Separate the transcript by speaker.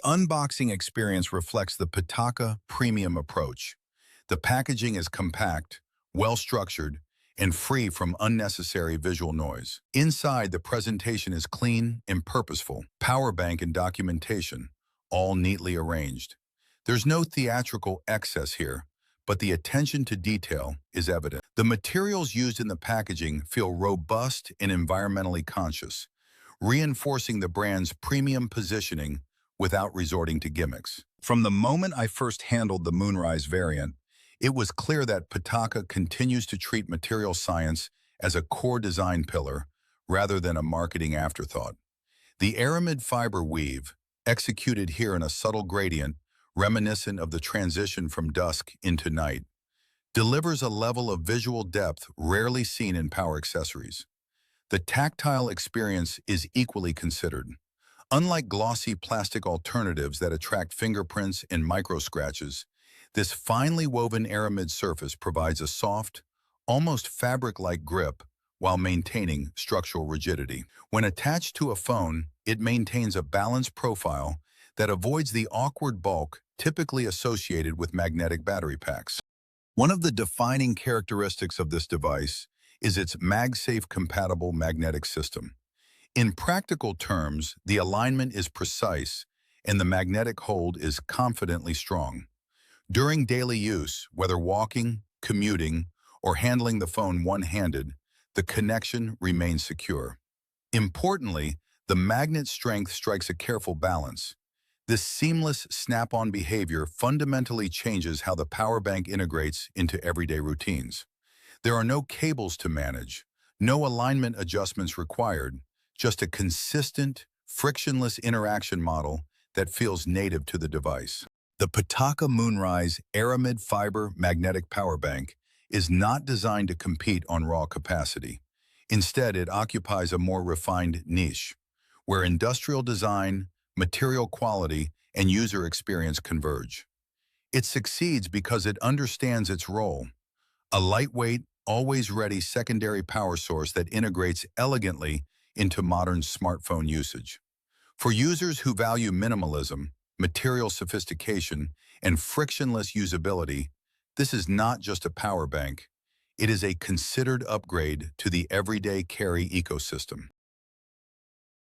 Speaker 1: unboxing experience reflects the Pitaka premium approach. The packaging is compact, well-structured, and free from unnecessary visual noise. Inside, the presentation is clean and purposeful. Power bank and documentation, all neatly arranged. There's no theatrical excess here, but the attention to detail is evident. The materials used in the packaging feel robust and environmentally conscious, reinforcing the brand's premium positioning without resorting to gimmicks. From the moment I first handled the Moonrise variant, it was clear that Pitaka continues to treat material science as a core design pillar rather than a marketing afterthought. The Aramid fiber weave, executed here in a subtle gradient reminiscent of the transition from dusk into night, delivers a level of visual depth rarely seen in power accessories. The tactile experience is equally considered. Unlike glossy plastic alternatives that attract fingerprints and micro-scratches, this finely woven aramid surface provides a soft, almost fabric-like grip while maintaining structural rigidity. When attached to a phone, it maintains a balanced profile that avoids the awkward bulk typically associated with magnetic battery packs. One of the defining characteristics of this device is its MagSafe-compatible magnetic system. In practical terms, the alignment is precise and the magnetic hold is confidently strong. During daily use, whether walking, commuting, or handling the phone one-handed, the connection remains secure. Importantly, the magnet strength strikes a careful balance. This seamless snap-on behavior fundamentally changes how the power bank integrates into everyday routines. There are no cables to manage, no alignment adjustments required, just a consistent, frictionless interaction model that feels native to the device. The Pitaka Moonrise Aramid Fiber Magnetic Power Bank is not designed to compete on raw capacity. Instead, it occupies a more refined niche, where industrial design, material quality, and user experience converge. It succeeds because it understands its role, a lightweight, always-ready secondary power source that integrates elegantly into modern smartphone usage. For users who value minimalism, material sophistication, and frictionless usability, this is not just a power bank. It is a considered upgrade to the everyday carry ecosystem.